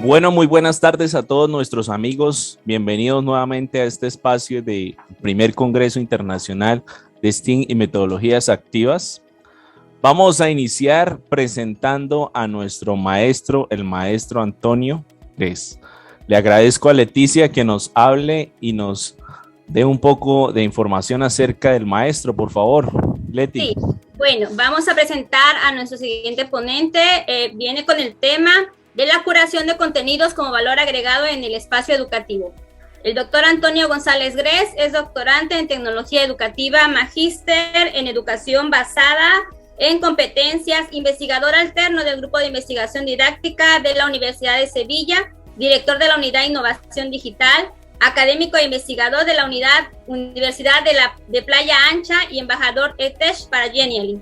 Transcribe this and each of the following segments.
Bueno, muy buenas tardes a todos nuestros amigos. Bienvenidos nuevamente a este espacio de primer Congreso Internacional de STEAM y Metodologías Activas. Vamos a iniciar presentando a nuestro maestro, el maestro Antonio Gres. Le agradezco a Leticia que nos hable y nos dé un poco de información acerca del maestro, por favor. Leti. Sí, bueno, vamos a presentar a nuestro siguiente ponente. Viene con el tema de la curación de contenidos como valor agregado en el espacio educativo. El doctor Antonio González Gres es doctorante en tecnología educativa, magíster en educación basada en competencias, investigador alterno del Grupo de Investigación Didáctica de la Universidad de Sevilla, director de la Unidad de Innovación Digital, académico e investigador de la Universidad de Playa Ancha y embajador ETH para Genially.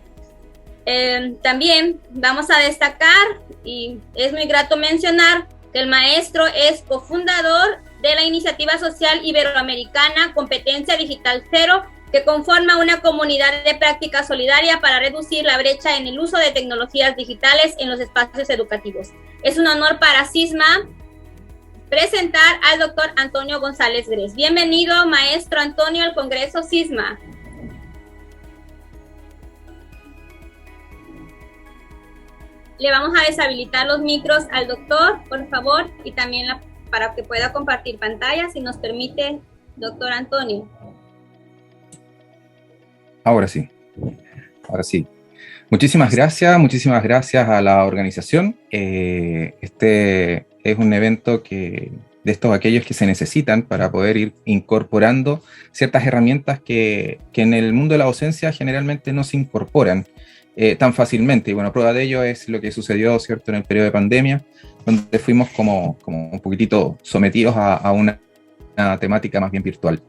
También vamos a destacar, y es muy grato mencionar, que el maestro es cofundador de la iniciativa social iberoamericana Competencia Digital Cero, que conforma una comunidad de práctica solidaria para reducir la brecha en el uso de tecnologías digitales en los espacios educativos. Es un honor para CISMA presentar al doctor Antonio González Gres. Bienvenido, maestro Antonio, al Congreso CISMA. Le vamos a deshabilitar los micros al doctor, por favor, y también para que pueda compartir pantalla, si nos permite, doctor Antonio. Ahora sí. Muchísimas gracias a la organización. Este es un evento de aquellos que se necesitan para poder ir incorporando ciertas herramientas que en el mundo de la docencia generalmente no se incorporan tan fácilmente. Y bueno, prueba de ello es lo que sucedió, ¿cierto?, en el periodo de pandemia, donde fuimos como un poquitito sometidos a una temática más bien virtual.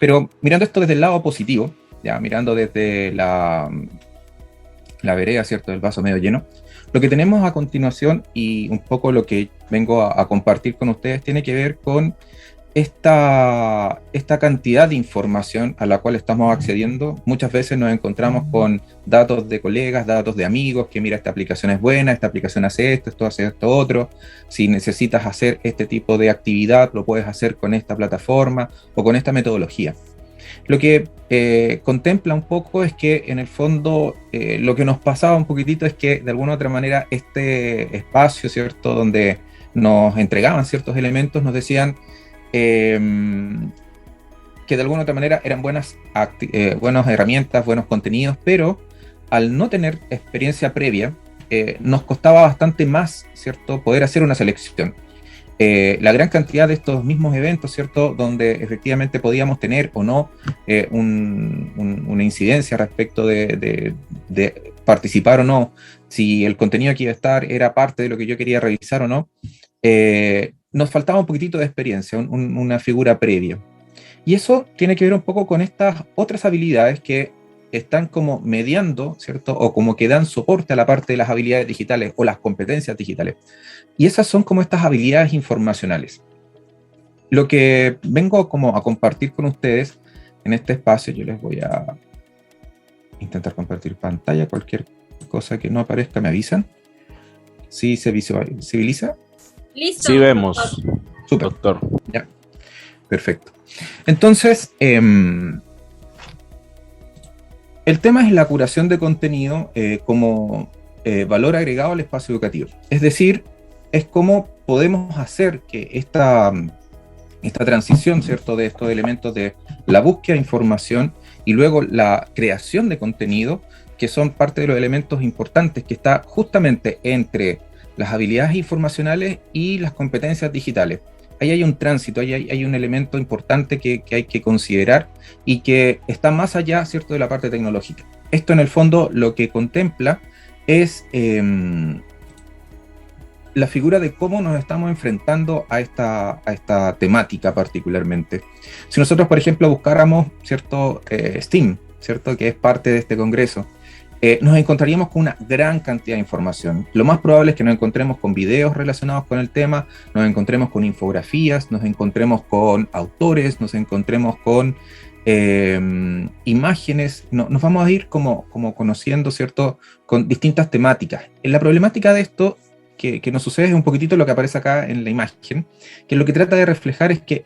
Pero mirando esto desde el lado positivo, ya mirando desde la vereda, ¿cierto?, del vaso medio lleno, lo que tenemos a continuación y un poco lo que vengo a compartir con ustedes tiene que ver con esta cantidad de información a la cual estamos accediendo. Muchas veces nos encontramos con datos de colegas, datos de amigos, que mira, esta aplicación es buena, esta aplicación hace esto hace esto otro. Si necesitas hacer este tipo de actividad, lo puedes hacer con esta plataforma o con esta metodología. Lo que contempla un poco es que en el fondo lo que nos pasaba un poquitito es que de alguna u otra manera este espacio, ¿cierto?, donde nos entregaban ciertos elementos, nos decían que de alguna u otra manera eran buenas herramientas, buenos contenidos, pero al no tener experiencia previa, nos costaba bastante más, ¿cierto?, poder hacer una selección. La gran cantidad de estos mismos eventos, ¿cierto?, donde efectivamente podíamos tener o no una incidencia respecto de participar o no, si el contenido que iba a estar era parte de lo que yo quería revisar o no, nos faltaba un poquitito de experiencia, una figura previa. Y eso tiene que ver un poco con estas otras habilidades que están como mediando, ¿cierto?, o como que dan soporte a la parte de las habilidades digitales o las competencias digitales. Y esas son como estas habilidades informacionales. Lo que vengo como a compartir con ustedes en este espacio, yo les voy a intentar compartir pantalla, cualquier cosa que no aparezca me avisan. ¿Sí se visualiza? Listo. Sí vemos, Súper. doctor. Ya, perfecto. Entonces, el tema es la curación de contenido como valor agregado al espacio educativo. Es decir, es cómo podemos hacer que esta transición, ¿cierto?, de estos elementos de la búsqueda de información y luego la creación de contenido, que son parte de los elementos importantes que está justamente entre las habilidades informacionales y las competencias digitales. Ahí hay un tránsito, ahí hay un elemento importante que hay que considerar y que está más allá, ¿cierto?, de la parte tecnológica. Esto en el fondo lo que contempla es la figura de cómo nos estamos enfrentando a esta temática particularmente. Si nosotros, por ejemplo, buscáramos, ¿cierto?, STEAM, ¿cierto?, que es parte de este congreso, nos encontraríamos con una gran cantidad de información. Lo más probable es que nos encontremos con videos relacionados con el tema, nos encontremos con infografías, nos encontremos con autores, nos encontremos con imágenes. Nos vamos a ir como conociendo, ¿cierto?, con distintas temáticas. La problemática de esto que nos sucede es un poquitito lo que aparece acá en la imagen, que lo que trata de reflejar es que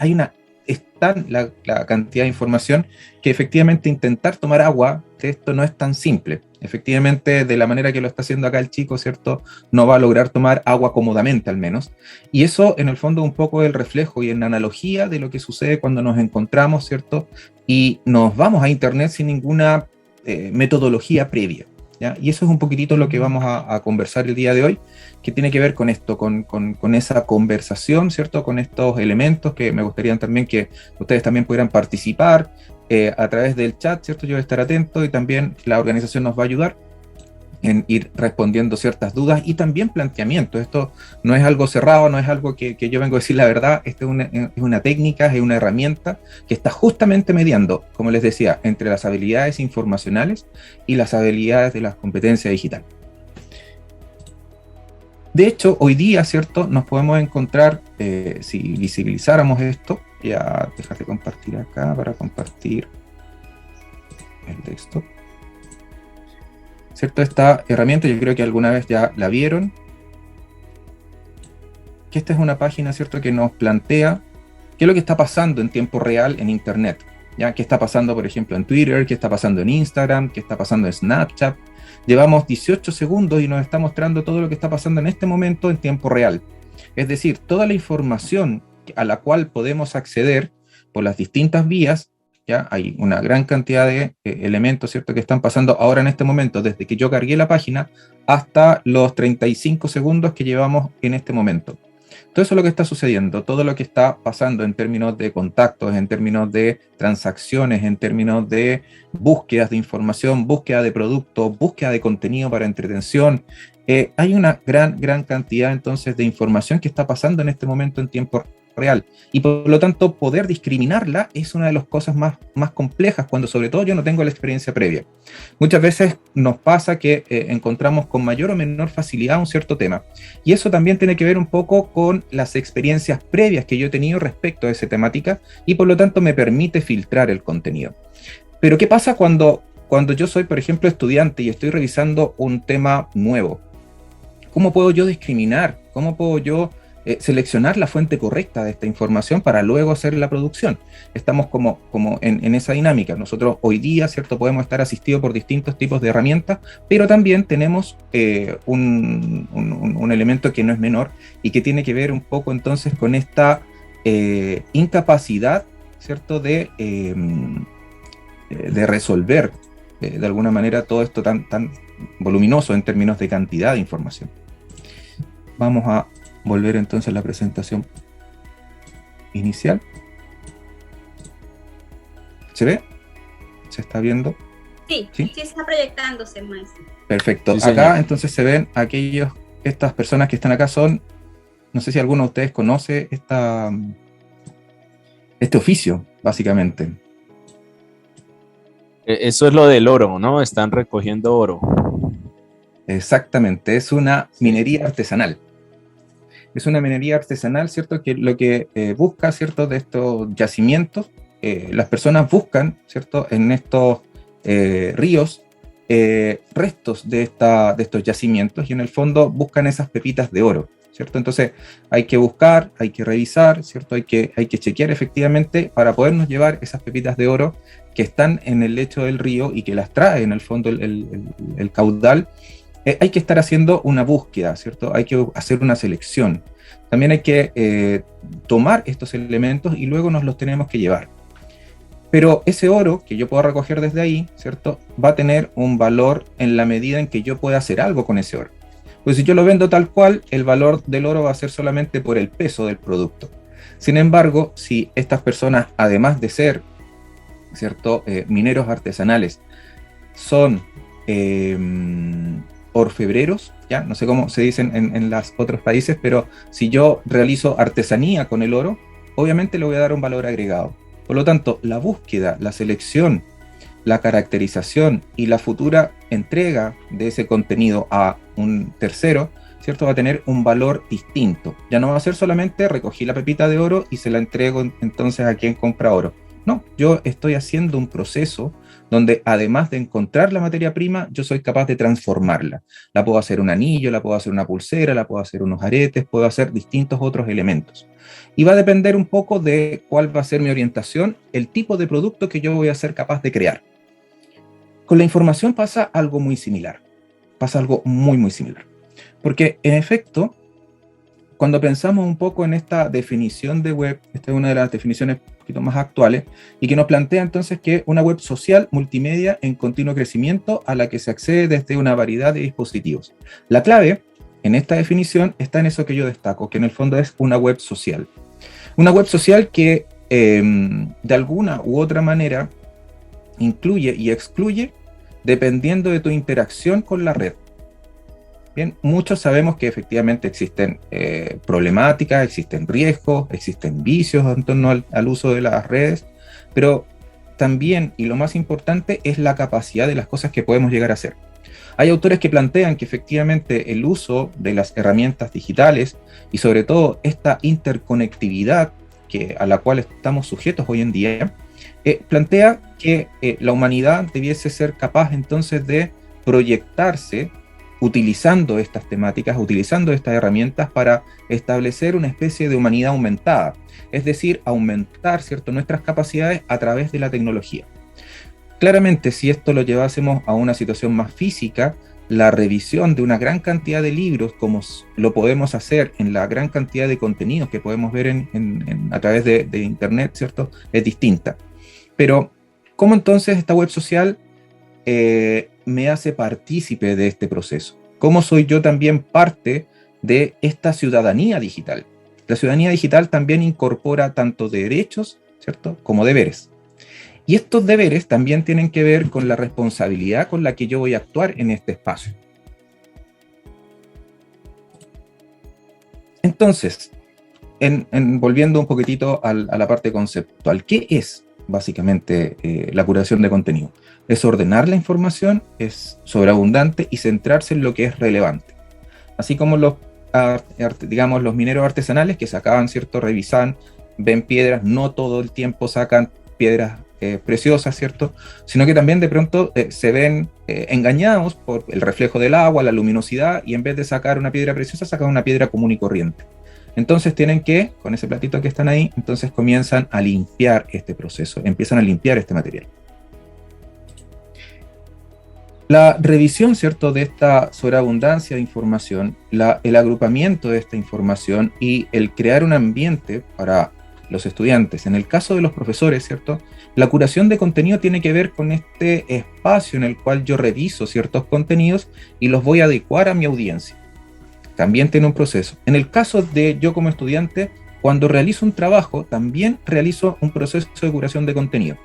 es tan la cantidad de información que efectivamente intentar tomar agua de esto no es tan simple. Efectivamente, de la manera que lo está haciendo acá el chico, ¿cierto? No va a lograr tomar agua cómodamente al menos. Y eso, en el fondo, un poco es el reflejo y en analogía de lo que sucede cuando nos encontramos, ¿cierto? Y nos vamos a Internet sin ninguna metodología previa, ¿ya? Y eso es un poquitito lo que vamos a conversar el día de hoy, que tiene que ver con esto, con esa conversación, ¿cierto? Con estos elementos que me gustaría también que ustedes también pudieran participar a través del chat, ¿cierto? Yo voy a estar atento y también la organización nos va a ayudar en ir respondiendo ciertas dudas y también planteamientos. Esto no es algo cerrado, no es algo que yo vengo a decir la verdad, esto es una técnica, es una herramienta que está justamente mediando, como les decía, entre las habilidades informacionales y las habilidades de las competencias digitales. De hecho, hoy día, ¿cierto? Nos podemos encontrar, si visibilizáramos esto, ya déjate compartir acá para compartir el texto. ¿Cierto? Esta herramienta, yo creo que alguna vez ya la vieron, que esta es una página, ¿cierto?, que nos plantea qué es lo que está pasando en tiempo real en Internet, ¿ya? ¿Qué está pasando, por ejemplo, en Twitter? ¿Qué está pasando en Instagram? ¿Qué está pasando en Snapchat? Llevamos 18 segundos y nos está mostrando todo lo que está pasando en este momento en tiempo real. Es decir, toda la información a la cual podemos acceder por las distintas vías, ya hay una gran cantidad de elementos, ¿cierto?, que están pasando ahora en este momento, desde que yo cargué la página hasta los 35 segundos que llevamos en este momento. Todo eso es lo que está sucediendo, todo lo que está pasando en términos de contactos, en términos de transacciones, en términos de búsquedas de información, búsqueda de productos, búsqueda de contenido para entretención. Hay una gran cantidad entonces de información que está pasando en este momento en tiempo real, y por lo tanto poder discriminarla es una de las cosas más complejas, cuando sobre todo yo no tengo la experiencia previa. Muchas veces nos pasa que encontramos con mayor o menor facilidad un cierto tema, y eso también tiene que ver un poco con las experiencias previas que yo he tenido respecto a esa temática, y por lo tanto me permite filtrar el contenido. Pero ¿qué pasa cuando yo soy, por ejemplo, estudiante y estoy revisando un tema nuevo? ¿Cómo puedo yo discriminar? ¿Cómo puedo yo seleccionar la fuente correcta de esta información para luego hacer la producción? Estamos como en esa dinámica. Nosotros hoy día, ¿cierto?, podemos estar asistidos por distintos tipos de herramientas, pero también tenemos un elemento que no es menor y que tiene que ver un poco entonces con esta incapacidad, ¿cierto?, de resolver de alguna manera todo esto tan voluminoso en términos de cantidad de información. Vamos a volver entonces a la presentación inicial. ¿Se ve? ¿Se está viendo? Sí, sí está proyectándose, maestro. Perfecto. Sí, acá entonces se ven estas personas que están acá son, no sé si alguno de ustedes conoce este oficio, básicamente. Eso es lo del oro, ¿no? Están recogiendo oro. Exactamente, es una minería artesanal. Es una minería artesanal, ¿cierto?, que lo que busca, ¿cierto?, de estos yacimientos, las personas buscan, ¿cierto?, en estos ríos, restos de estos yacimientos, y en el fondo buscan esas pepitas de oro, ¿cierto? Entonces hay que buscar, hay que revisar, ¿cierto? Hay que chequear efectivamente para podernos llevar esas pepitas de oro que están en el lecho del río y que las trae en el fondo el caudal. Hay que estar haciendo una búsqueda, ¿cierto? Hay que hacer una selección. También hay que tomar estos elementos y luego nos los tenemos que llevar. Pero ese oro que yo puedo recoger desde ahí, ¿cierto?, va a tener un valor en la medida en que yo pueda hacer algo con ese oro. Pues si yo lo vendo tal cual, el valor del oro va a ser solamente por el peso del producto. Sin embargo, si estas personas, además de ser, ¿cierto?, mineros artesanales, son orfebreros, ya no sé cómo se dicen en los otros países, pero si yo realizo artesanía con el oro, obviamente le voy a dar un valor agregado. Por lo tanto, la búsqueda, la selección, la caracterización y la futura entrega de ese contenido a un tercero, ¿cierto?, va a tener un valor distinto. Ya no va a ser solamente recogí la pepita de oro y se la entrego entonces a quien compra oro. No, yo estoy haciendo un proceso donde además de encontrar la materia prima, yo soy capaz de transformarla. La puedo hacer un anillo, la puedo hacer una pulsera, la puedo hacer unos aretes, puedo hacer distintos otros elementos. Y va a depender un poco de cuál va a ser mi orientación, el tipo de producto que yo voy a ser capaz de crear. Con la información pasa algo muy similar, pasa algo muy, muy similar. Porque en efecto, cuando pensamos un poco en esta definición de web, esta es una de las definiciones un poquito más actuales, y que nos plantea entonces que una web social multimedia en continuo crecimiento a la que se accede desde una variedad de dispositivos. La clave en esta definición está en eso que yo destaco, que en el fondo es una web social. Una web social que de alguna u otra manera incluye y excluye dependiendo de tu interacción con la red. Bien, muchos sabemos que efectivamente existen problemáticas, existen riesgos, existen vicios en torno al uso de las redes, pero también, y lo más importante, es la capacidad de las cosas que podemos llegar a hacer. Hay autores que plantean que efectivamente el uso de las herramientas digitales y sobre todo esta interconectividad a la cual estamos sujetos hoy en día, plantea que la humanidad debiese ser capaz entonces de proyectarse utilizando estas temáticas, utilizando estas herramientas para establecer una especie de humanidad aumentada, es decir, aumentar, ¿cierto?, nuestras capacidades a través de la tecnología. Claramente, si esto lo llevásemos a una situación más física, la revisión de una gran cantidad de libros, como lo podemos hacer en la gran cantidad de contenidos que podemos ver a través de Internet, ¿cierto?, es distinta. Pero, ¿cómo entonces esta web social me hace partícipe de este proceso? ¿Cómo soy yo también parte de esta ciudadanía digital? La ciudadanía digital también incorpora tanto derechos, ¿cierto?, como deberes. Y estos deberes también tienen que ver con la responsabilidad con la que yo voy a actuar en este espacio. Entonces, volviendo un poquitito a la parte conceptual, ¿qué es básicamente la curación de contenido? Es ordenar la información, es sobreabundante y centrarse en lo que es relevante. Así como los mineros artesanales que sacaban, ¿cierto?, revisan, ven piedras, no todo el tiempo sacan piedras preciosas, ¿cierto?, sino que también de pronto se ven engañados por el reflejo del agua, la luminosidad, y en vez de sacar una piedra preciosa, sacan una piedra común y corriente. Entonces tienen que, con ese platito que están ahí, entonces comienzan a limpiar este proceso, empiezan a limpiar este material. La revisión, ¿cierto?, de esta sobreabundancia de información, el agrupamiento de esta información y el crear un ambiente para los estudiantes. En el caso de los profesores, ¿cierto?, la curación de contenido tiene que ver con este espacio en el cual yo reviso ciertos contenidos y los voy a adecuar a mi audiencia. También tiene un proceso. En el caso de yo como estudiante, cuando realizo un trabajo, también realizo un proceso de curación de contenido.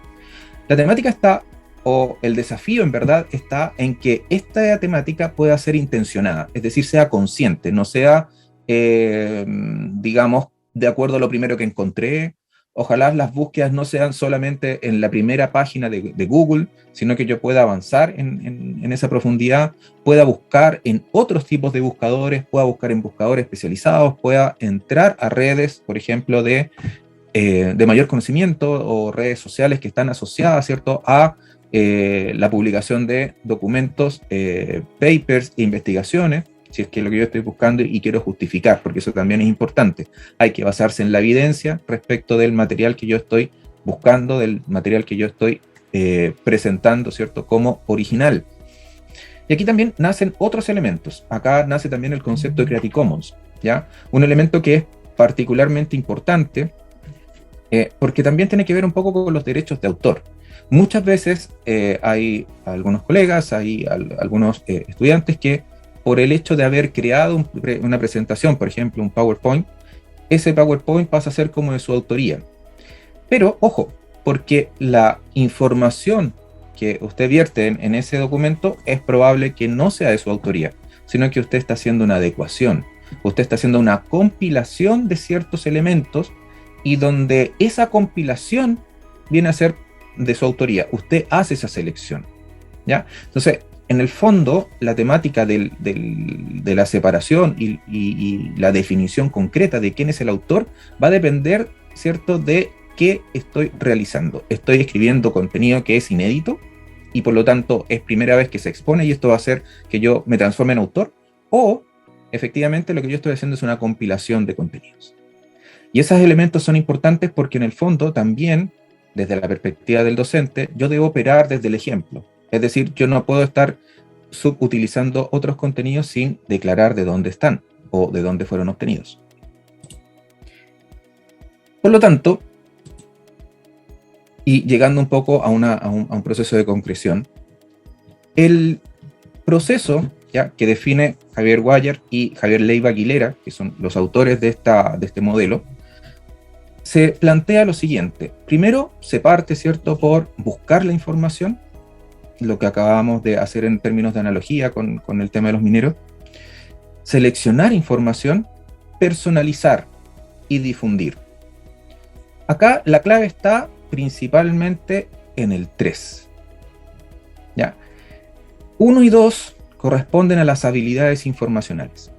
La temática está, o el desafío en verdad está en que esta temática pueda ser intencionada, es decir, sea consciente, no sea, digamos, de acuerdo a lo primero que encontré. Ojalá las búsquedas no sean solamente en la primera página de Google, sino que yo pueda avanzar en esa profundidad, pueda buscar en otros tipos de buscadores, pueda buscar en buscadores especializados, pueda entrar a redes, por ejemplo, de mayor conocimiento o redes sociales que están asociadas, ¿cierto?, a la publicación de documentos, papers e investigaciones, si es que es lo que yo estoy buscando y quiero justificar, porque eso también es importante. Hay que basarse en la evidencia respecto del material que yo estoy buscando, del material que yo estoy presentando, ¿cierto?, como original. Y aquí también nacen otros elementos. Acá nace también el concepto de Creative Commons, ¿ya? Un elemento que es particularmente importante porque también tiene que ver un poco con los derechos de autor. Muchas veces hay algunos colegas, hay algunos estudiantes que por el hecho de haber creado una presentación, por ejemplo, un PowerPoint, ese PowerPoint pasa a ser como de su autoría. Pero, ojo, porque la información que usted vierte en ese documento es probable que no sea de su autoría, sino que usted está haciendo una adecuación, usted está haciendo una compilación de ciertos elementos y donde esa compilación viene a ser de su autoría. Usted hace esa selección, ¿ya? Entonces, en el fondo, la temática de la separación y la definición concreta de quién es el autor va a depender, ¿cierto?, de qué estoy realizando. ¿Estoy escribiendo contenido que es inédito? y por lo tanto es primera vez que se expone y esto va a hacer que yo me transforme en autor, o efectivamente lo que yo estoy haciendo es una compilación de contenidos. Y esos elementos son importantes porque en el fondo también, desde la perspectiva del docente, yo debo operar desde el ejemplo. Es decir, yo no puedo estar subutilizando otros contenidos sin declarar de dónde están o de dónde fueron obtenidos. Por lo tanto, y llegando un poco a un proceso de concreción, el proceso ¿ya? Que define Javier Guyer y Javier Leiva Aguilera, que son los autores de este modelo, se plantea lo siguiente. Primero, se parte, ¿cierto?, por buscar la información, lo que acabamos de hacer en términos de analogía con el tema de los mineros, seleccionar información, personalizar y difundir. Acá la clave está principalmente en el 3. ¿Ya? 1 y 2 corresponden a las habilidades informacionales.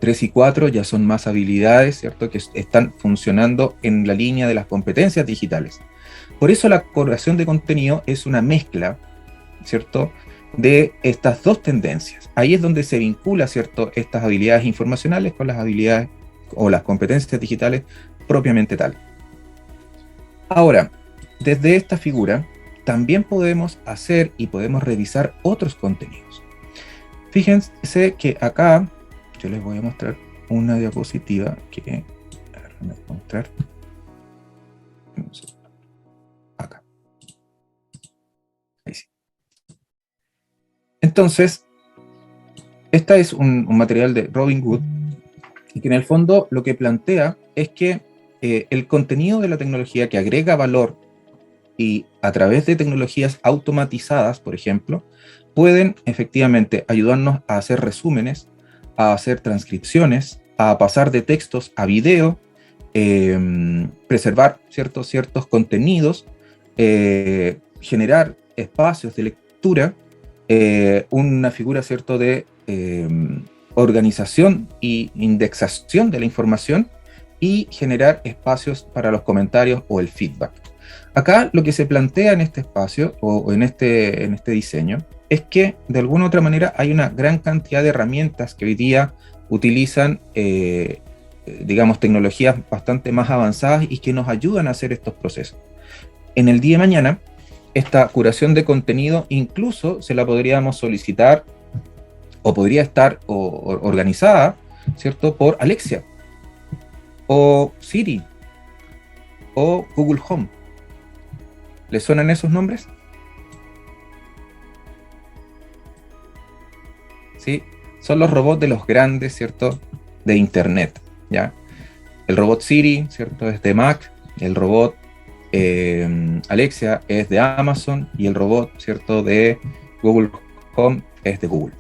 3 y 4 ya son más habilidades, ¿cierto?, que están funcionando en la línea de las competencias digitales. Por eso la creación de contenido es una mezcla, ¿cierto?, de estas dos tendencias. Ahí es donde se vincula, ¿cierto?, estas habilidades informacionales con las habilidades o las competencias digitales propiamente tal. Ahora, desde esta figura, también podemos hacer y podemos revisar otros contenidos. Fíjense que acá yo les voy a mostrar una diapositiva que... Déjenme mostrar. Acá. Ahí sí. Entonces, esta es un material de Robin Hood, y que en el fondo lo que plantea es que el contenido de la tecnología que agrega valor y a través de tecnologías automatizadas, por ejemplo, pueden efectivamente ayudarnos a hacer resúmenes, a hacer transcripciones, a pasar de textos a video, preservar ciertos contenidos, generar espacios de lectura, una figura, ¿cierto?, de organización y indexación de la información y generar espacios para los comentarios o el feedback. Acá lo que se plantea en este espacio o en este diseño es que de alguna u otra manera hay una gran cantidad de herramientas que hoy día utilizan, digamos, tecnologías bastante más avanzadas y que nos ayudan a hacer estos procesos. En el día de mañana, esta curación de contenido incluso se la podríamos solicitar o podría estar organizada, ¿cierto?, por Alexia, o Siri, o Google Home. ¿Les suenan esos nombres? ¿Sí? Son los robots de los grandes, ¿cierto?, de Internet, ¿ya? El robot Siri, ¿cierto?, es de Mac, el robot Alexia es de Amazon y el robot, ¿cierto?, de Google Home es de Google.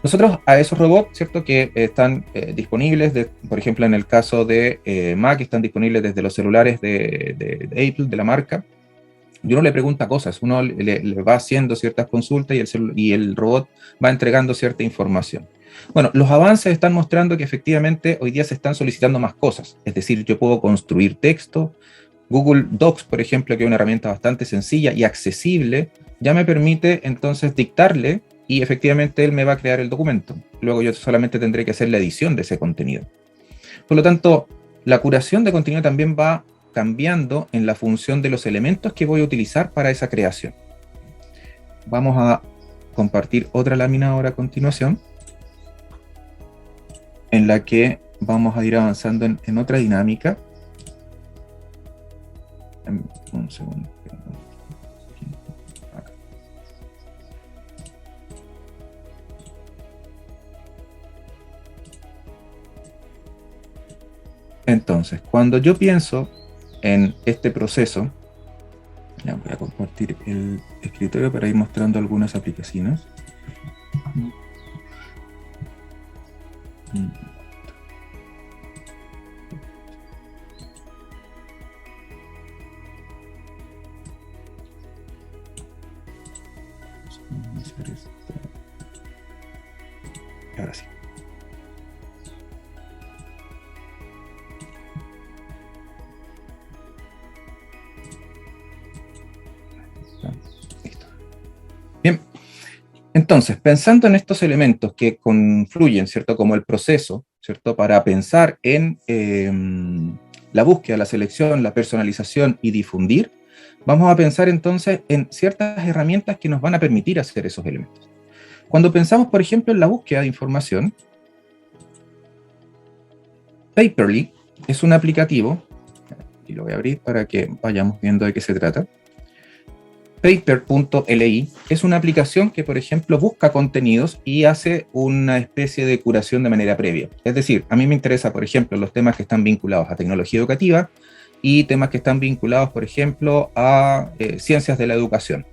Nosotros a esos robots, ¿cierto?, que están disponibles, por ejemplo, en el caso de Mac, están disponibles desde los celulares de Apple, de la marca. Y uno le pregunta cosas, uno le va haciendo ciertas consultas y el robot va entregando cierta información. Bueno, los avances están mostrando que efectivamente hoy día se están solicitando más cosas. Es decir, yo puedo construir texto. Google Docs, por ejemplo, que es una herramienta bastante sencilla y accesible, ya me permite entonces dictarle y efectivamente él me va a crear el documento. Luego yo solamente tendré que hacer la edición de ese contenido. Por lo tanto, la curación de contenido también va cambiando en la función de los elementos que voy a utilizar para esa creación. Vamos a compartir otra lámina ahora a continuación, en la que vamos a ir avanzando en otra dinámica. Un segundo. Entonces, cuando yo pienso en este proceso, ya voy a compartir el escritorio para ir mostrando algunas aplicaciones. Ahora sí. Listo. Entonces, pensando en estos elementos que confluyen, ¿cierto? Como el proceso, ¿cierto? Para pensar en la búsqueda, la selección, la personalización y difundir, vamos a pensar entonces en ciertas herramientas que nos van a permitir hacer esos elementos. Cuando pensamos, por ejemplo, en la búsqueda de información, Paperly es un aplicativo, y lo voy a abrir para que vayamos viendo de qué se trata. Paper.li es una aplicación que, por ejemplo, busca contenidos y hace una especie de curación de manera previa. Es decir, a mí me interesa, por ejemplo, los temas que están vinculados a tecnología educativa y temas que están vinculados, por ejemplo, a ciencias de la educación.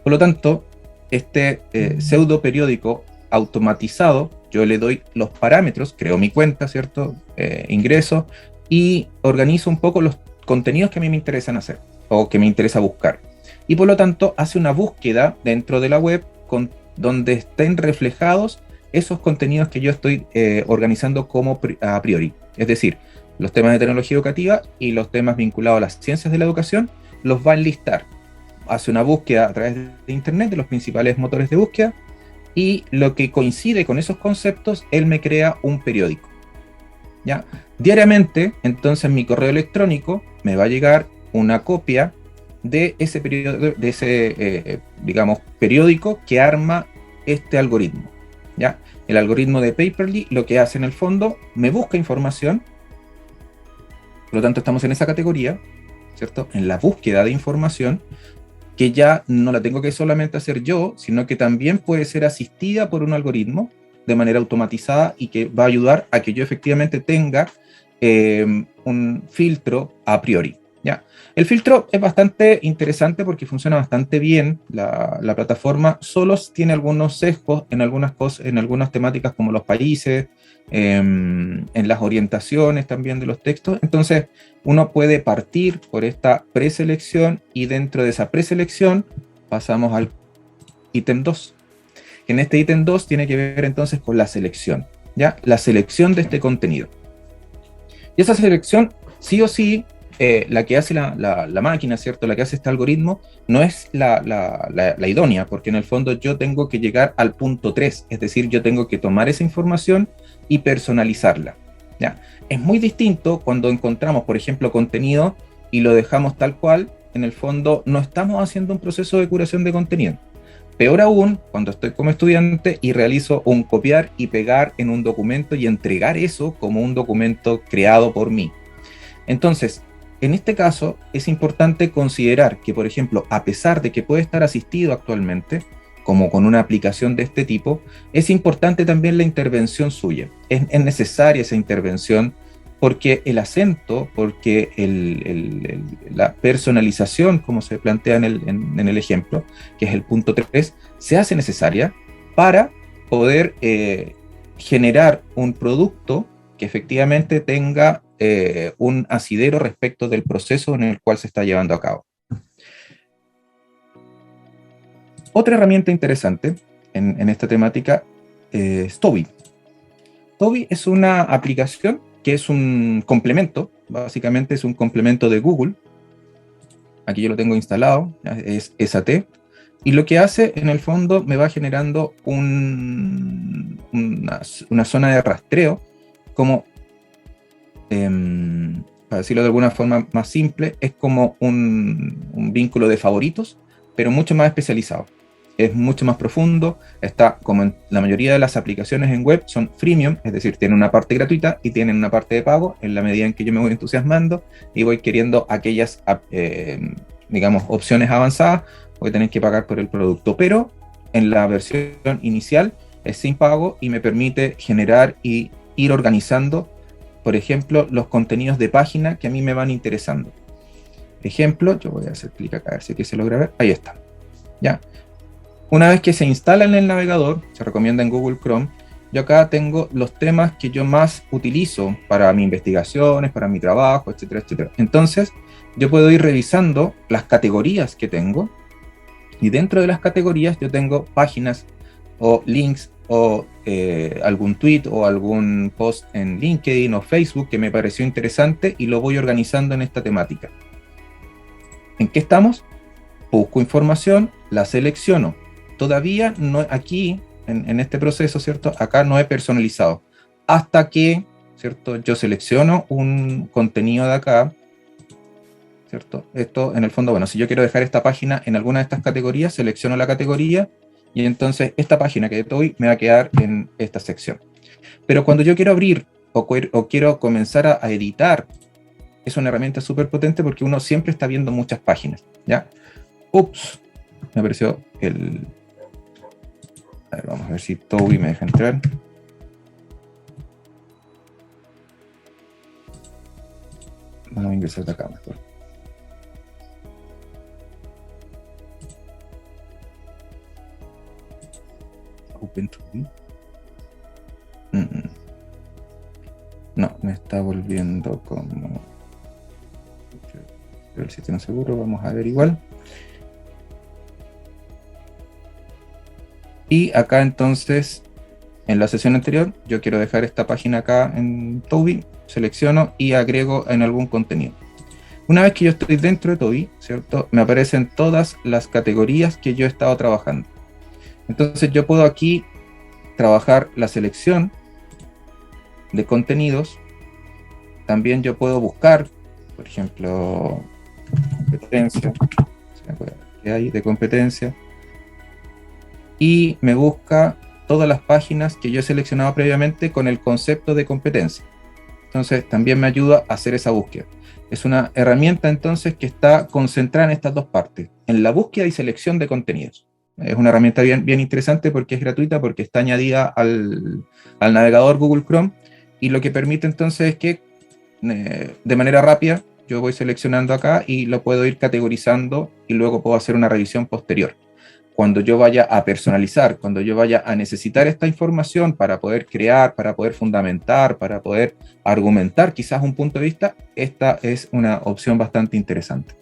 Por lo tanto, este pseudo periódico automatizado, yo le doy los parámetros, creo mi cuenta, ¿cierto? Ingreso y organizo un poco los contenidos que a mí me interesan hacer o que me interesa buscar. Y por lo tanto hace una búsqueda dentro de la web donde estén reflejados esos contenidos que yo estoy organizando como a priori. Es decir, los temas de tecnología educativa y los temas vinculados a las ciencias de la educación los va a enlistar. Hace una búsqueda a través de internet, de los principales motores de búsqueda, y lo que coincide con esos conceptos, él me crea un periódico. ¿Ya? Diariamente, entonces, mi correo electrónico me va a llegar una copia de ese digamos, periódico que arma este algoritmo. ¿Ya? El algoritmo de Paperly lo que hace en el fondo, me busca información, por lo tanto estamos en esa categoría, ¿cierto? En la búsqueda de información, que ya no la tengo que solamente hacer yo, sino que también puede ser asistida por un algoritmo de manera automatizada y que va a ayudar a que yo efectivamente tenga un filtro a priori. ¿Ya? El filtro es bastante interesante porque funciona bastante bien. La plataforma solo tiene algunos sesgos en algunas cosas, en algunas temáticas como los países, en las orientaciones también de los textos. Entonces uno puede partir por esta preselección y dentro de esa preselección pasamos al ítem 2. En este ítem 2 tiene que ver entonces con la selección, ¿ya? La selección de este contenido. Y esa selección sí o sí, la que hace la máquina, ¿cierto? La que hace este algoritmo, no es la idónea, porque en el fondo yo tengo que llegar al punto 3, es decir, yo tengo que tomar esa información y personalizarla, ¿ya? Es muy distinto cuando encontramos, por ejemplo, contenido y lo dejamos tal cual, en el fondo no estamos haciendo un proceso de curación de contenido. Peor aún, cuando estoy como estudiante y realizo un copiar y pegar en un documento y entregar eso como un documento creado por mí. Entonces, en este caso, es importante considerar que, por ejemplo, a pesar de que puede estar asistido actualmente, como con una aplicación de este tipo, es importante también la intervención suya. Es necesaria esa intervención porque el acento, porque la personalización, como se plantea en el ejemplo, que es el punto 3, se hace necesaria para poder generar un producto que efectivamente tenga un asidero respecto del proceso en el cual se está llevando a cabo. Otra herramienta interesante en esta temática es Toby. Toby es una aplicación que es un complemento, básicamente es un complemento de Google. Aquí yo lo tengo instalado, es SAT, y lo que hace en el fondo me va generando una zona de rastreo, como, para decirlo de alguna forma más simple, es como un vínculo de favoritos, pero mucho más especializado. Es mucho más profundo, está como en la mayoría de las aplicaciones en web, son freemium, es decir, tienen una parte gratuita y tienen una parte de pago en la medida en que yo me voy entusiasmando y voy queriendo aquellas, digamos, opciones avanzadas, voy a tener que pagar por el producto, pero en la versión inicial es sin pago y me permite generar y ir organizando, por ejemplo, los contenidos de página que a mí me van interesando. Ejemplo, yo voy a hacer clic acá, a ver si aquí se logra ver, ahí está, ya. Una vez que se instala en el navegador, se recomienda en Google Chrome, yo acá tengo los temas que yo más utilizo para mis investigaciones, para mi trabajo, etcétera, etcétera. Entonces, yo puedo ir revisando las categorías que tengo, y dentro de las categorías yo tengo páginas o links o algún tweet o algún post en LinkedIn o Facebook que me pareció interesante y lo voy organizando en esta temática. ¿En qué estamos? Busco información, la selecciono. todavía no, aquí, en este proceso, ¿cierto? Acá no he personalizado. Hasta que, ¿cierto? Yo selecciono un contenido de acá, ¿cierto? Esto, en el fondo, bueno, si yo quiero dejar esta página en alguna de estas categorías, selecciono la categoría y entonces esta página que estoy me va a quedar en esta sección. Pero cuando yo quiero abrir o quiero comenzar a editar, es una herramienta súper potente porque uno siempre está viendo muchas páginas, ¿ya? Ups, me apareció el... A ver, vamos a ver si Toby me deja entrar. Vamos a ingresar de acá mejor. Open to be. No, me está volviendo como... el sistema seguro, vamos a ver igual. Y acá entonces, en la sesión anterior, yo quiero dejar esta página acá en Toby, selecciono y agrego en algún contenido. Una vez que yo estoy dentro de Toby, ¿cierto? Me aparecen todas las categorías que yo he estado trabajando. Entonces yo puedo aquí trabajar la selección de contenidos. También yo puedo buscar, por ejemplo, competencia, ¿qué hay de competencia? Y me busca todas las páginas que yo he seleccionado previamente con el concepto de competencia. Entonces también me ayuda a hacer esa búsqueda. Es una herramienta entonces que está concentrada en estas dos partes, en la búsqueda y selección de contenidos. Es una herramienta bien interesante porque es gratuita, porque está añadida al navegador Google Chrome, y lo que permite entonces es que de manera rápida yo voy seleccionando acá y lo puedo ir categorizando y luego puedo hacer una revisión posterior. Cuando yo vaya a personalizar, cuando yo vaya a necesitar esta información para poder crear, para poder fundamentar, para poder argumentar quizás un punto de vista, esta es una opción bastante interesante.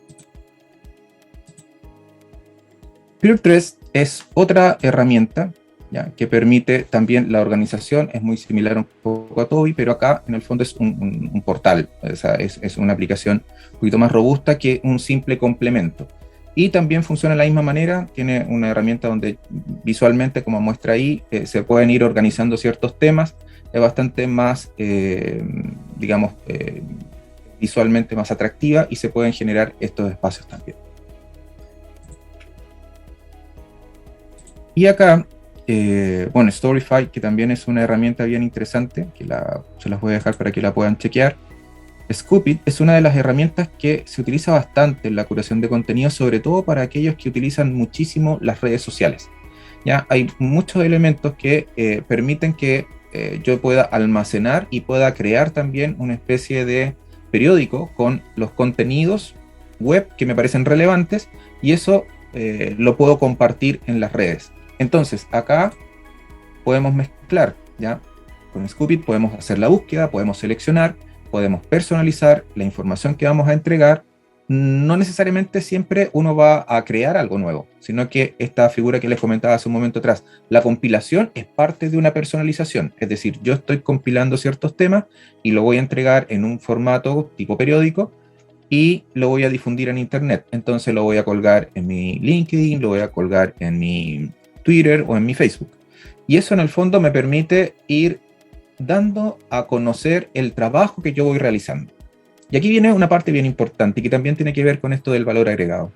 Peer3 es otra herramienta, ¿ya?, que permite también la organización. Es muy similar un poco a Toby, pero acá en el fondo es un portal, o sea, es una aplicación un poquito más robusta que un simple complemento. Y también funciona de la misma manera, tiene una herramienta donde visualmente, como muestra ahí, se pueden ir organizando ciertos temas, es bastante más, digamos, visualmente más atractiva, y se pueden generar estos espacios también. Y acá, bueno, Storify, que también es una herramienta bien interesante, que se las voy a dejar para que la puedan chequear. Scoopit es una de las herramientas que se utiliza bastante en la curación de contenido, sobre todo para aquellos que utilizan muchísimo las redes sociales. Ya hay muchos elementos que permiten que yo pueda almacenar y pueda crear también una especie de periódico con los contenidos web que me parecen relevantes, y eso lo puedo compartir en las redes. Entonces acá podemos mezclar, ¿ya? Con Scoopit podemos hacer la búsqueda, podemos seleccionar, podemos personalizar la información que vamos a entregar. No necesariamente siempre uno va a crear algo nuevo, sino que esta figura que les comentaba hace un momento atrás, la compilación es parte de una personalización. Es decir, yo estoy compilando ciertos temas y lo voy a entregar en un formato tipo periódico y lo voy a difundir en internet. Entonces lo voy a colgar en mi LinkedIn, lo voy a colgar en mi Twitter o en mi Facebook. Y eso en el fondo me permite ir dando a conocer el trabajo que yo voy realizando. Y aquí viene una parte bien importante y que también tiene que ver con esto del valor agregado.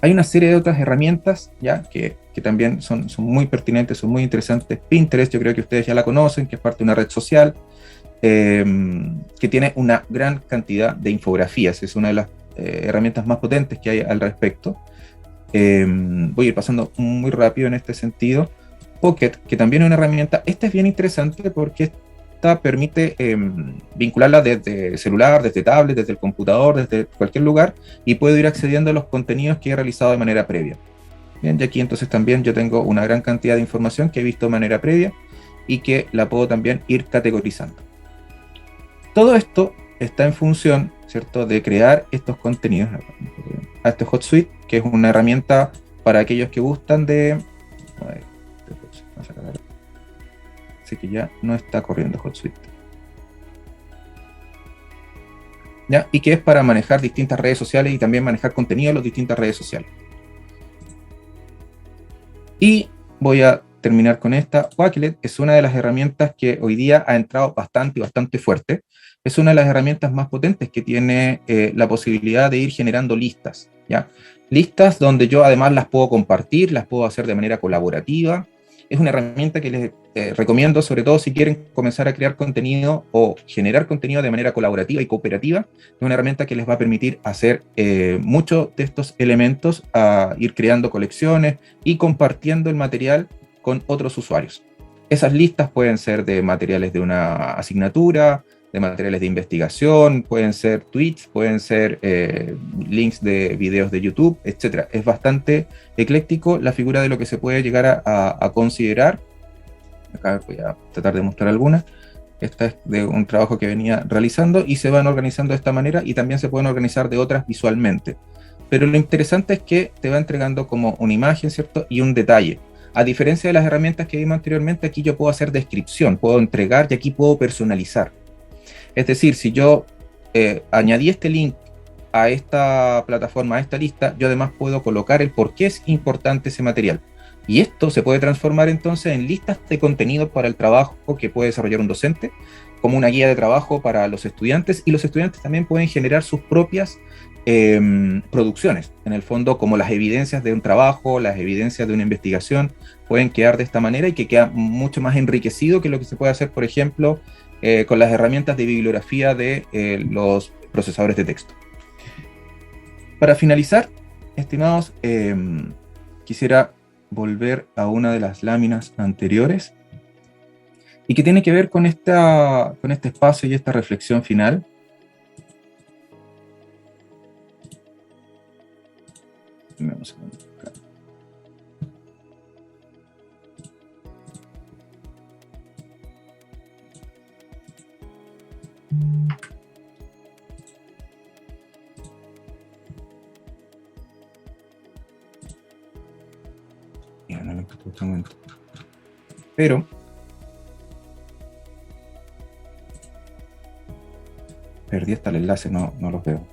Hay una serie de otras herramientas, ¿ya?, que también son muy pertinentes, son muy interesantes. Pinterest, yo creo que ustedes ya la conocen, que es parte de una red social, que tiene una gran cantidad de infografías. Es una de las herramientas más potentes que hay al respecto. Voy a ir pasando muy rápido en este sentido. Pocket, que también es una herramienta, esta es bien interesante porque esta permite vincularla desde celular, desde tablet, desde el computador, desde cualquier lugar, y puedo ir accediendo a los contenidos que he realizado de manera previa. Bien, y aquí entonces también yo tengo una gran cantidad de información que he visto de manera previa y que la puedo también ir categorizando. Todo esto está en función, ¿cierto?, de crear estos contenidos. A este HotSuite, que es una herramienta para aquellos que gustan de... Así que ya no está corriendo HotSuite. ¿Ya? Y que es para manejar distintas redes sociales y también manejar contenido en las distintas redes sociales. Y voy a terminar con esta. Quacklet es una de las herramientas que hoy día ha entrado bastante fuerte. Es una de las herramientas más potentes que tiene la posibilidad de ir generando listas, ¿ya? Listas donde yo además las puedo compartir, las puedo hacer de manera colaborativa. Es una herramienta que les recomiendo, sobre todo si quieren comenzar a crear contenido o generar contenido de manera colaborativa y cooperativa. Es una herramienta que les va a permitir hacer muchos de estos elementos, a ir creando colecciones y compartiendo el material con otros usuarios. Esas listas pueden ser de materiales de una asignatura, de materiales de investigación, pueden ser tweets, pueden ser links de videos de YouTube, etc. Es bastante ecléctico la figura de lo que se puede llegar a considerar. Acá voy a tratar de mostrar algunas. Esta es de un trabajo que venía realizando y se van organizando de esta manera y también se pueden organizar de otras visualmente. Pero lo interesante es que te va entregando como una imagen, ¿cierto? Y un detalle. A diferencia de las herramientas que vimos anteriormente, aquí yo puedo hacer descripción, puedo entregar y aquí puedo personalizar. Es decir, si yo añadí este link a esta plataforma, a esta lista, yo además puedo colocar el por qué es importante ese material. Y esto se puede transformar entonces en listas de contenido para el trabajo que puede desarrollar un docente, como una guía de trabajo para los estudiantes, y los estudiantes también pueden generar sus propias producciones, en el fondo como las evidencias de un trabajo, las evidencias de una investigación, pueden quedar de esta manera y que queda mucho más enriquecido que lo que se puede hacer, por ejemplo, con las herramientas de bibliografía de los procesadores de texto. Para finalizar, estimados, quisiera volver a una de las láminas anteriores y que tiene que ver con este espacio y esta reflexión final. Vamos a ver acá. Ya, no lo encuentro en este momento. Pero perdí hasta el enlace, no los veo.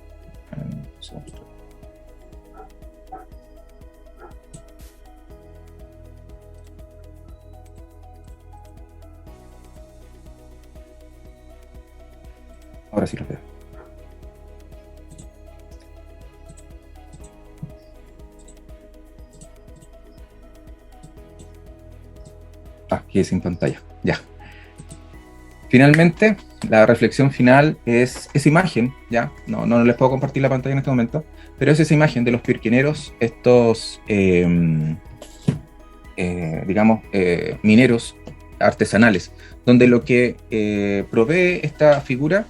Ahora sí los veo. Aquí es en pantalla, ya. Finalmente, la reflexión final es esa imagen, ya, no les puedo compartir la pantalla en este momento, pero es esa imagen de los pirquineros, estos, mineros artesanales, donde lo que provee esta figura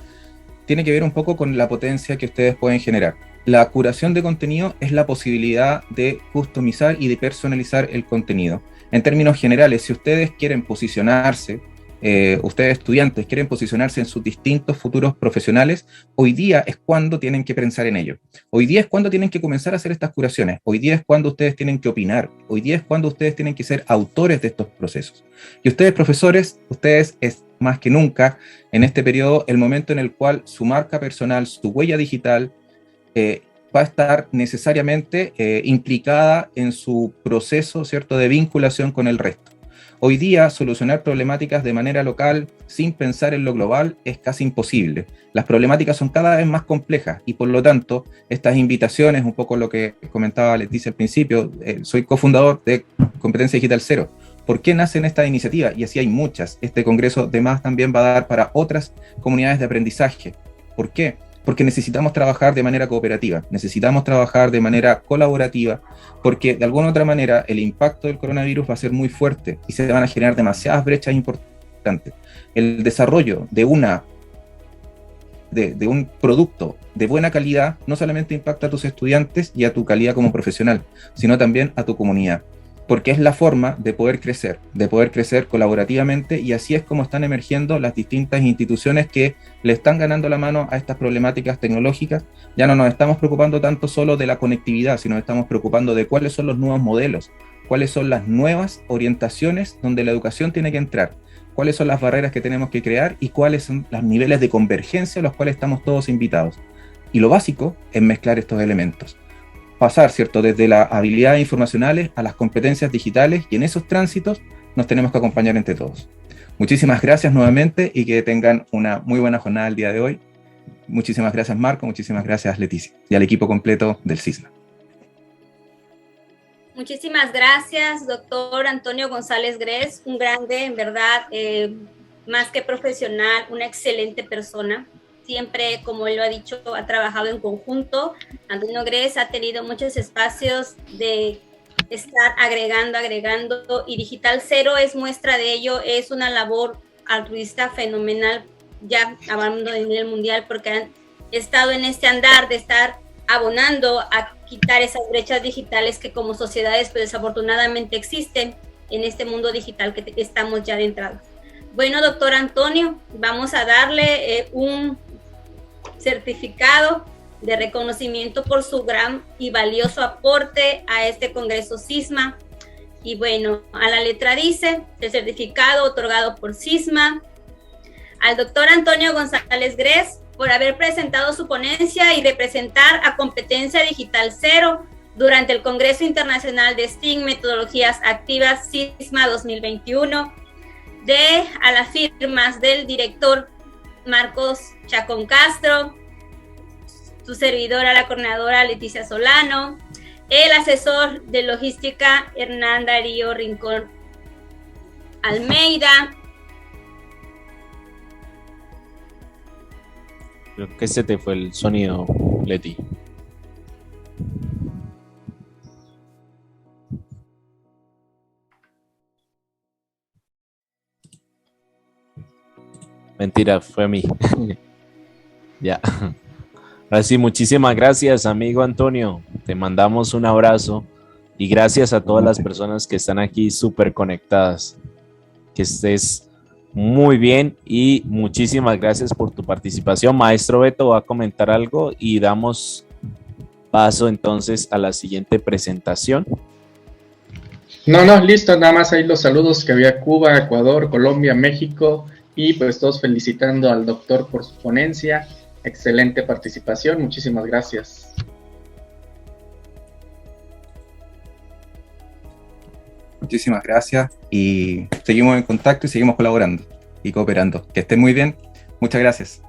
tiene que ver un poco con la potencia que ustedes pueden generar. La curación de contenido es la posibilidad de customizar y de personalizar el contenido. En términos generales, si ustedes quieren posicionarse, ustedes estudiantes quieren posicionarse en sus distintos futuros profesionales, hoy día es cuando tienen que pensar en ello. Hoy día es cuando tienen que comenzar a hacer estas curaciones. Hoy día es cuando ustedes tienen que opinar. Hoy día es cuando ustedes tienen que ser autores de estos procesos. Y ustedes, profesores, ustedes es más que nunca en este periodo el momento en el cual su marca personal, su huella digital, va a estar necesariamente implicada en su proceso, ¿cierto?, de vinculación con el resto. Hoy día, solucionar problemáticas de manera local sin pensar en lo global es casi imposible. Las problemáticas son cada vez más complejas y por lo tanto, estas invitaciones, un poco lo que comentaba Leticia al principio, soy cofundador de Competencia Digital Cero. ¿Por qué nacen estas iniciativas? Y así hay muchas. Este congreso además también va a dar para otras comunidades de aprendizaje. ¿Por qué? Porque necesitamos trabajar de manera cooperativa, necesitamos trabajar de manera colaborativa, porque de alguna u otra manera el impacto del coronavirus va a ser muy fuerte y se van a generar demasiadas brechas importantes. El desarrollo de un producto de buena calidad no solamente impacta a tus estudiantes y a tu calidad como profesional, sino también a tu comunidad, porque es la forma de poder crecer colaborativamente, y así es como están emergiendo las distintas instituciones que le están ganando la mano a estas problemáticas tecnológicas. Ya no nos estamos preocupando tanto solo de la conectividad, sino estamos preocupando de cuáles son los nuevos modelos, cuáles son las nuevas orientaciones donde la educación tiene que entrar, cuáles son las barreras que tenemos que crear y cuáles son los niveles de convergencia a los cuales estamos todos invitados. Y lo básico es mezclar estos elementos. pasar, ¿cierto?, desde las habilidades informacionales a las competencias digitales, y en esos tránsitos nos tenemos que acompañar entre todos. Muchísimas gracias nuevamente y que tengan una muy buena jornada el día de hoy. Muchísimas gracias, Marco, muchísimas gracias, Leticia, y al equipo completo del CISMA. Muchísimas gracias, doctor Antonio González Grez, un grande, en verdad, más que profesional, una excelente persona. Siempre, como él lo ha dicho, ha trabajado en conjunto. Antonio Grez ha tenido muchos espacios de estar agregando, y Digital Cero es muestra de ello. Es una labor altruista fenomenal, ya hablando de nivel mundial, porque han estado en este andar de estar abonando a quitar esas brechas digitales que como sociedades pues desafortunadamente existen en este mundo digital que estamos ya adentrados. Bueno, doctor Antonio, vamos a darle un certificado de reconocimiento por su gran y valioso aporte a este Congreso CISMA. Y bueno, a la letra dice, el certificado otorgado por CISMA al doctor Antonio González Grez por haber presentado su ponencia y representar a Competencia Digital Cero durante el Congreso Internacional de STEAM Metodologías Activas CISMA 2021, a las firmas del director Marcos Chacón Castro, su servidora, la coordinadora Leticia Solano, el asesor de logística Hernán Darío Rincón Almeida. Creo que se te fue el sonido, Leti. Mentira, fue a mí. Ya. Ahora sí, muchísimas gracias, amigo Antonio. Te mandamos un abrazo y gracias a todas las personas que están aquí súper conectadas. Que estés muy bien y muchísimas gracias por tu participación. Maestro Beto va a comentar algo y damos paso entonces a la siguiente presentación. No, listo, nada más ahí los saludos que había: Cuba, Ecuador, Colombia, México, y pues todos felicitando al doctor por su ponencia. Excelente participación, muchísimas gracias. Muchísimas gracias y seguimos en contacto y seguimos colaborando y cooperando. Que estén muy bien. Muchas gracias.